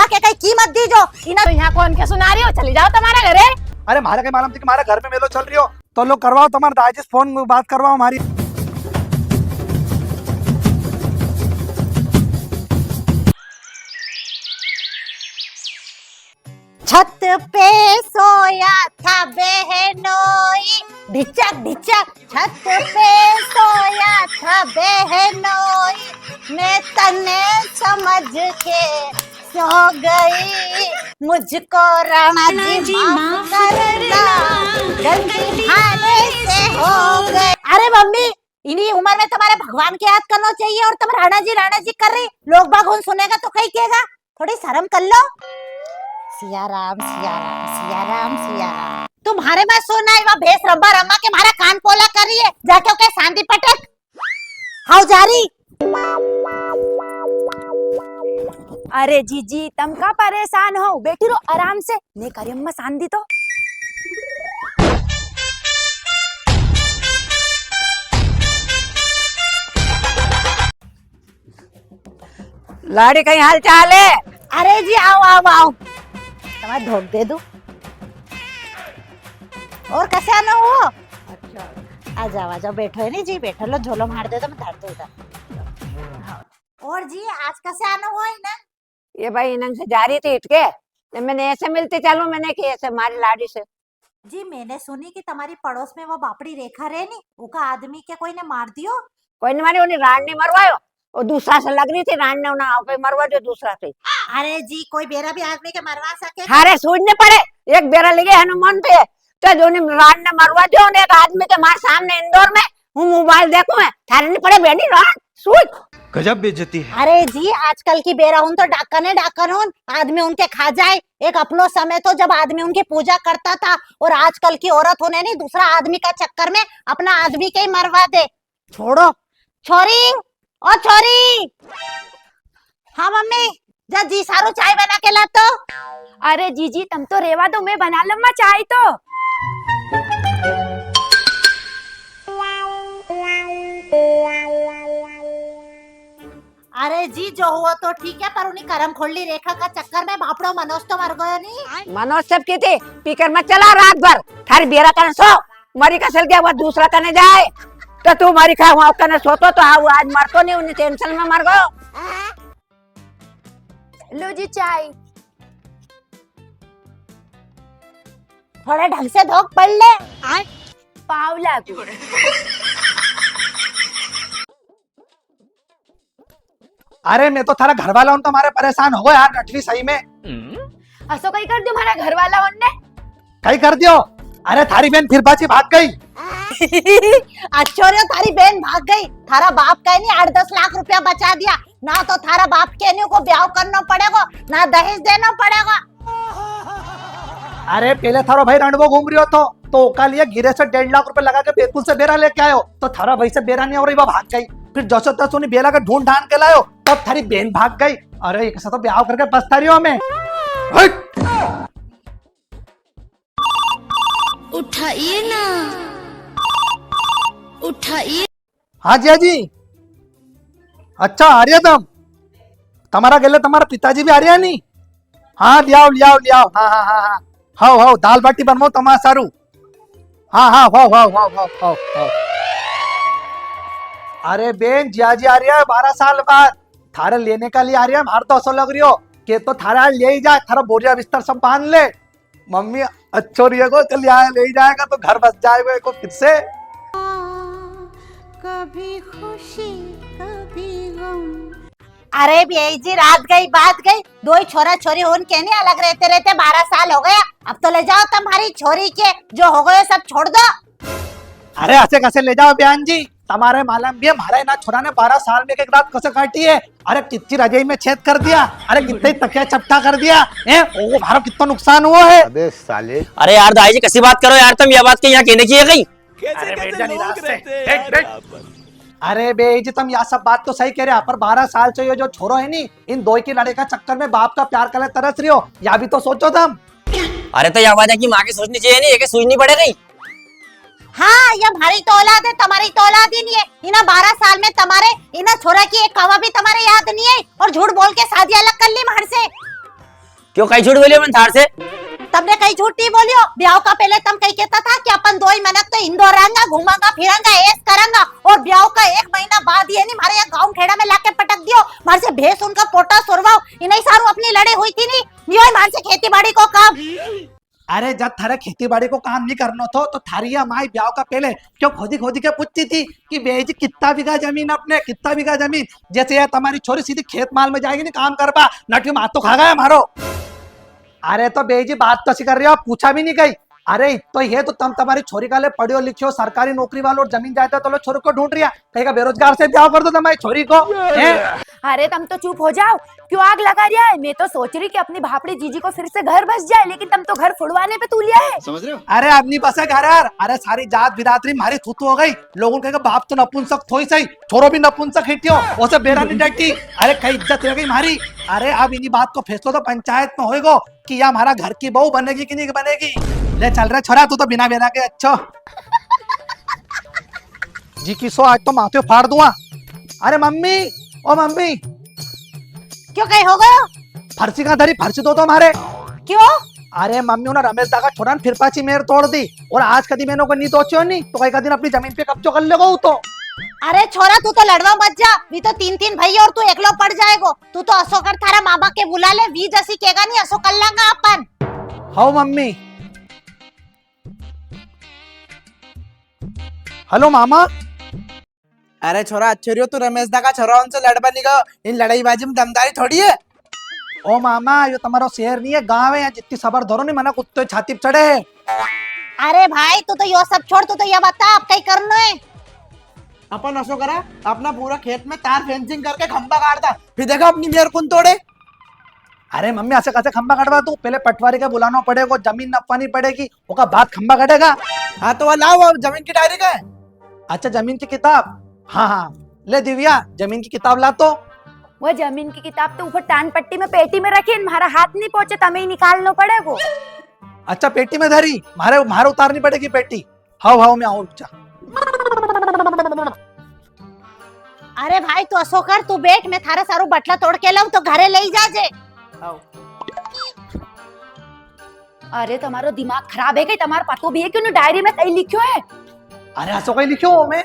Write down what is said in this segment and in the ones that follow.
के कई कीमत दी जो इना तो यहाँ कौन क्या सुना रही हो? चली जाओ तुम्हारे घरे। अरे मारे के मालूम थी कि हमारे घर में मेलो चल रही हो तो लोग करवाओ, तुम्हारे दादी से फोन में बात करवाओ हमारी। छत पे सोया था बहनोई, ढिचक ढिचक छत पे सोया था बहनोई, मैं तने समझ के सो गई, मुझको राणा जी माफ करना, गलती हारे से हो गई। अरे मम्मी, इन्हीं उम्र में तुम्हारे भगवान के याद करना चाहिए और तुम राणा जी कर रही। लोग बाग सुनेगा तो कहीं कहेगा, थोड़ी शर्म कर लो। सिया राम सिया राम सिया राम सिया राम। तुम्हारे में सोना है, वह भेस रब्बा रमा के मारा कान पोला कर रही है, जाके ओके सांदी पटक हाउ जा रही। अरे जीजी तुम का परेशान हो, बैठी रहो आराम से। ने करियम में सांदी तो लाड़ी कहीं हाल चाल है? अरे जी आओ आओ आओ, तुम्हारा ढोक दे दूं और कैसे आना हो? अच्छा आ जाओ बैठो है नहीं जी, बैठो लो, झोलो मार दे तो मैं धर दूं इधर। और जी आज कैसे आना हुआ है ना? ये भाई इनंग से जा रही थी इटके, तो मैंने ऐसे मिलते चलो, मैंने कि ऐसे मारी लाड़ी से। जी मैंने सुनी कि तुम्हारी पड़ोस में वो बापड़ी रेखा रहे नी, उका आदमी के कोई ने मार दियो। कोई ने मारी, उन्हें रान ने मरवायो, और दूसरा से लग रही थी, रान ने उन्हें पे मरवा दियो दूसरा से। अरे जी कोई बेरा भी आदमी के मरवा सके? हारे सूझने पड़े, एक बेरा लगे हनुमान पे, तो दोनों रान ने मरवा दियो, उन्हें एक आदमी के मार सामने इंदौर में, हूँ मोबाइल देखो मैं, थारे नहीं पड़े बेनी रान सूझ। गजब बेइज्जती है। अरे जी आजकल की बेरा उन तो डाकन हो, आदमी उनके खा जाए। एक अपनो समय तो जब आदमी उनकी पूजा करता था, और आजकल की औरत होने नहीं दूसरा आदमी का चक्कर में अपना आदमी के ही मरवा दे। छोड़ो छोरी, ओ छोरी। हाँ मम्मी, जा जी सारो चाय बना के ला तो। अरे जीजी तुम तो रेवा दो, मैं बना लूंगा चाय तो। अरे जी जो हुआ तो ठीक है, पर उन्हीं करम खोली रेखा का चक्कर में भापड़ो मनोज तो मर गयो नहीं। मनोज सब की थी, पीकर मत चला रात भर, थारी बेरा करने सो, मरी का चल गया वो दूसरा करने जाए, तो तू मरी खा वहाँ करने सोतो तो आज मरतो नहीं, उन्हें टेंशन में मर गयो। लो जी चाय। थोड़ा ढंग से धोख पड़ ले। पावला को अरे मैं तो थारा घर वाला हूँ, तुम्हारे परेशान हो गए यार नटवी सही में। असो कहीं कर दियो हमारा घर वाला उनने। कहीं कर दियो? अरे थारी बहन फिर बाची भाग गई। अच्छो रे थारी बहन भाग गई, थारा बाप का नहीं 8-10 लाख रुपया बचा दिया ना, तो थारा बाप के नहीं को ब्याह करना पड़ेगा ना दहेज देना पड़ेगा। अरे पहले थारो भाई रणवो घूम रही हो तो ओका लिए गिरे से 1.5 लाख रुपए लगा के बैतूल से बेरा लेके आयो, तो थारा भाई से बेरा नहीं हो रही, वो भाग गई। फिर जसो तसो ने बेला का ढूंढ ढांड के लायो, तब थारी बहन भाग गई। अरे एक साथ तो ब्याह करके पछता रही हो हमें। उठाइए ना, उठाइए। हाँ जी हाँ जी, अच्छा आ रही तुम, तुम्हारा गेले तुम्हारा पिताजी भी आ रही है नहीं? हाँ लियाओ लियाओ लियाओ, हाँ हाँ हाँ हाँ हाओ हाओ, दाल बाटी बनवाओ तुम्हारा सारू। हाँ हाँ हाओ हाओ हाओ हाओ हाओ हाओ। अरे बेन जिया जी आ रही है 12 साल बाद, थारे लेने का लिए आ रही है। हमारे तो ऐसा लग रही हो कि तो थारा ले ही जाए, थारा बोरिया बिस्तर सब बांध ले। मम्मी अच्छो रही को चल यहाँ ले ही जाएगा तो घर बस जाएगा को फिर से। कभी खुशी कभी गम। अरे भैया जी रात गई बात गई, दो ही छोरा छोरी होन के नहीं अलग रहते रहते 12 साल हो गया, अब तो ले जाओ तुम्हारी छोरी के, जो हो गए सब छोड़ दो। अरे ऐसे कैसे ले जाओ बयान जी, तुम्हारे मालूम भी है हमारे ना छोरा ने 12 साल में एक रात कैसे काटी है। अरे कितनी रजाई में छेद कर दिया, अरे कितने तकिया चपटा कर दिया है, ओ भारत कितना नुकसान हुआ है। अबे साले, अरे यार दाई जी कैसी बात करो यार, तुम ये बात के यहाँ कहने की है कहीं। अरे बैठ जा निराश से। अरे बे जी तुम यह सब बात तो सही कह रहे हो, पर 12 साल से ये जो छोरो है नी, इन दो की लड़ाई का चक्कर में बाप का प्यार कर तरस रही हो, या भी तो सोचो तुम। अरे तो आवाज है कि माँ की सोचनी चाहिए नहीं, ये सोचनी पड़ेगी। हाँ ये हमारी तो औलाद है, तुम्हारी तो औलाद ही नहीं है। इना 12 साल में तुम्हारे इना छोरा की एक कवा भी तुम्हारे याद नहीं है, और झूठ बोल के शादी अलग कर ली मार से। क्यों कहीं झूठ बोलियो मन थार से? तुमने कहीं झूठी बोलियो। ब्याह का पहले तुम कहीं कहता था कि अपन 2 ही मिनट तो इंदौर रहेंगा, घूमांगा फिरांगा, ऐश करांगा, और ब्याह का 1 महीना बाद ये नहीं मारे यहाँ गाँव खेड़ा में लाके पटक दियो। मार से भेस उनका पोटा सुरवाओ, इन्हीं सारू अपनी लड़े हुई थी नहीं, ये मार से खेती बाड़ी को काम। अरे जब थारे खेती बाड़ी को काम नहीं करना था तो थारी माई ब्याह का पहले क्यों खोदी खोदी के पूछती थी कि बेजी कितना बीघा जमीन अपने, कितना बीघा जमीन? जैसे यार तुम्हारी छोरी सीधी खेत माल में जाएगी नहीं काम कर पा, नटी मात तो खा गया मारो। अरे तो बेजी बात तो ऐसी कर रही हो, पूछा भी नहीं गई। अरे तो ये तो तुम तुम्हारी छोरी का ले पढ़ियो लिखियो सरकारी नौकरी वालों और जमीन जायदाद तो लो छोरी को ढूंढ रिया, कहेगा बेरोजगार से ब्याह कर दो तुम्हारी छोरी को। अरे तुम तो चुप हो जाओ, क्यों आग लगा रिया है? मैं तो सोच रही कि अपनी भापड़ी जीजी को फिर से घर बस जाए, लेकिन तुम तो घर फुड़वाने पे तुलिया है। समझ रहे हो? अरे अब नहीं बसे घर यार। अरे सारी जात बिरादरी मारी थूथू हो गई, लोगों कहेगा बाप तो नपुंसक थोड़ी सही, छोरो भी नपुंसक हिटियो, उसे बेरा नहीं डटी। अरे कई इज्जत रह गई मारी। अरे अब इन्हीं बात को फैसलो तो पंचायत में होएगो कि या हमारा घर की बहू बनेगी कि नहीं बनेगी। ले चल रहे छोरा, तू तो बिना बेरा के अच्छा जी की सो आज तो माथे फाड़ दूंगा। अरे मम्मी, ओ मम्मी, क्यों कहीं हो गयो? फर्सी का धरी, फर्सी दो तो हमारे। क्यों? अरे मम्मी उन्हें रमेश दा का छोरा फिर पाची मेर तोड़ दी, और आज कदी मैंने को नहीं दोचो नहीं तो कई का दिन अपनी जमीन पे कब्जो कर लेगो तो। अरे छोरा तू तो लड़वा मत जा, भी तो 3 भाई और तू एकलो पड़ जाएगो। तू तो असो कर थारा मामा के बुला ले, वी जैसी केगा नहीं असो कर लेंगा अपन। हाँ मम्मी। हेलो मामा। अरे छोरा अच्छे रहियो, तू रमेश दा का छोरा उनसे लड़बा नहीं गयो, इन लड़ाई बाजी में दमदारी थोड़ी है। ओ मामा ये तुम्हारा शहर नहीं है, गांव है, यहाँ जितनी सबर धरो नहीं मना कुत्ते छाती पे चढ़े है। अरे भाई तू तो यो सब छोड़, तू तो ये बता अब कहीं करना है। अपन असो करा, अपना पूरा खेत में तार फेंसिंग करके खंबा काटता, फिर देखा अपनी मेयर कौन तोड़े। अरे मम्मी ऐसे कैसे खंबा कटवा तू? पहले पटवारी का बुलाना पड़ेगा, जमीन नपवानी पड़ेगी, उसका बाद खंबा कटेगा। हाँ तो वह लाओ, वो जमीन की डायरी का है। अच्छा जमीन की किताब, हाँ हाँ ले दिव्या जमीन की किताब ला तो। वो जमीन की किताब तो ऊपर टान पट्टी में पेटी में रखी, हमारा हाथ नहीं पहुंचे, तमें ही निकालना पड़ेगा। अच्छा पेटी में धरी, मारे मारे उतारनी पड़ेगी पेटी। हाउ हाउ मैं आऊं, रुक जा। अरे भाई तू असो कर, तू बैठ, मैं थारा सारू बटला तोड़ के लाऊं तो घरे ले ही जाजे। अरे तुम्हारो दिमाग खराब है क्या? तुम्हारा पतो भी है क्यों डायरी में कहीं लिखो है? अरे ऐसा कोई लिखो मैं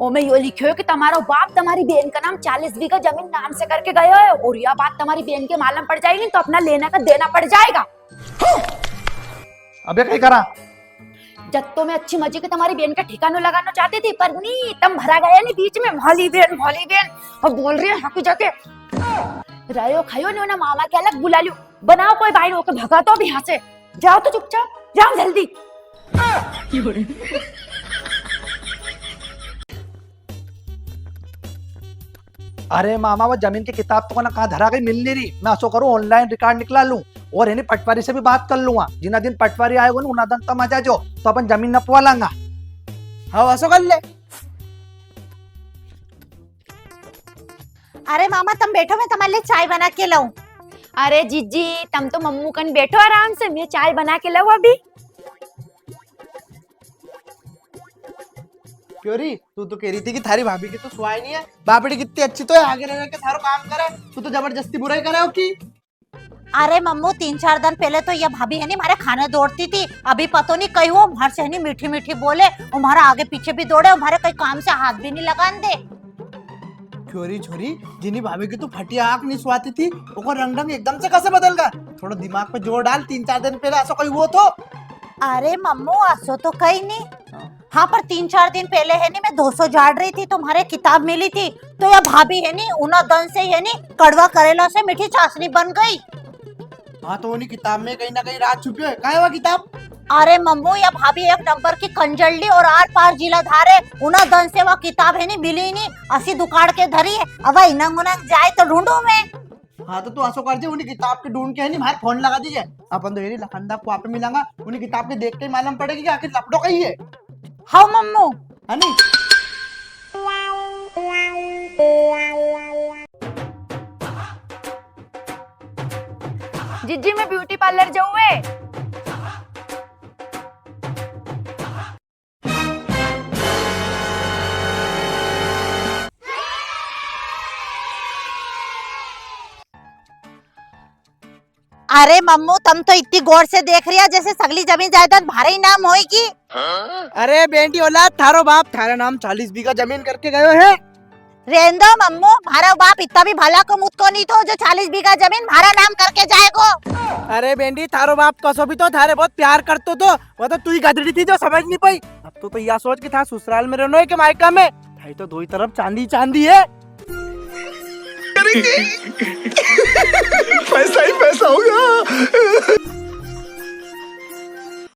ओमे यो लिखो है कि तुम्हारा बाप तुम्हारी बहन का नाम 40 बीघा जमीन नाम से करके गया है, और यह बात तुम्हारी बहन के मालूम पड़ जाएगी तो अपना लेना का देना पड़ जाएगा। अबे कहीं करा जत्तो में अच्छी मजे के तुम्हारी बहन का ठिकाना लगाना चाहती थी, पर नहीं, तुम भरा गया नहीं बीच में, भोली बहन और बोल रही है हकी जाके रायो खायो नहीं ना, मामा के अलग बुला लियो, बनाओ कोई भाई होकर भगा तो भी यहाँ से। जाओ तो चुपचाप जाओ जल्दी। अरे मामा वो जमीन की किताब तो ना कहाँ धरा गई, मिल नहीं रही। मैं ऐसा करूँ ऑनलाइन रिकॉर्ड निकला लूं और है पटवारी से भी बात कर लूंगा। जिना दिन पटवारी आएगा ना उना दिन तम आ जाओ तो अपन जमीन नपवा लांगा। हाँ ऐसा कर ले। अरे मामा तुम बैठो, मैं तुम्हारे लिए चाय बना के लाऊं। अरे जीजी तुम तो मम्मू कन बैठो आराम से, मैं चाय बना के लाऊं अभी। क्यों री, तू तो कह रही थी कि थारी भाभी की तो सुहाई नहीं है, बापड़ी कितनी अच्छी तो है, आगे रह के थारो काम करे, तू तो जबरदस्ती बुराई करे हो की। अरे मम्मू 3-4 दिन पहले तो ये भाभी है नी हमारे खाने दौड़ती थी, अभी पता नहीं कहीं वो हमारे से नहीं मीठी मीठी बोले, हमारा आगे पीछे भी दौड़े, हमारे कहीं काम से हाथ भी नहीं लगान दे। छोरी छोरी जिनी भाभी की तू फटी आंख नहीं सुहाती थी, वो रंग ढंग एकदम से कैसे बदल गया? थोड़ा दिमाग पे जोर डाल, 3-4 दिन पहले ऐसा कोई हुआ तो। अरे मम्मू ऐसा तो कहीं नहीं। हाँ पर 3-4 दिन पहले है नी मैं 200 झाड़ रही थी, तुम्हारे किताब मिली थी, तो यह भाभी है नी उना दन से है नी कड़वा करेला से मीठी चाशनी बन गई। हाँ तो उन्हीं किताब में कहीं ना कहीं राज छुपी है, कहाँ है वो किताब? अरे मम्मू यह भाभी 1 नंबर की कंजल्ली और आर पार जिला धारे, उना दन से वह किताब है नी मिली नहीं, असी दुकाड़ के धरी है, अब इनंग उनंग जाए तो ढूंढू मैं। हाँ तो तू ऐसा कर दे, उन्हीं किताब के ढूंढ के है नी हमारे फोन लगा दीजिए, अपन तो ये लखनदा को आप मिलांगा, उन्हीं किताब के देख के मालूम पड़ेगी कि आखिर लपड़ो कहीं है। हाँ मम्मू। है नी? जीजी मैं ब्यूटी पार्लर जाऊँ। अरे मम्मू तुम तो इतनी गौर से देख रही है जैसे सगली जमीन जायदाद भारे ही नाम होएगी। अरे बेटी औलाद थारो बाप थारा नाम 40 बीघा जमीन करके गयो है। रेन दो मम्मू, भारा बाप इतना भी भला को मुझ को नहीं तो जो 40 बीघा जमीन भारा नाम करके जाएगो। अरे बेंडी थारो बाप कसो भी तो थारे बहुत प्यार करतो तो वो तो तू ही गधड़ी थी जो समझ नहीं पाई। अब तो यह सोच के था ससुराल में रहनो है कि मायका में भाई तो दो ही तरफ चांदी चांदी है। पैसा ही पैसा होगा।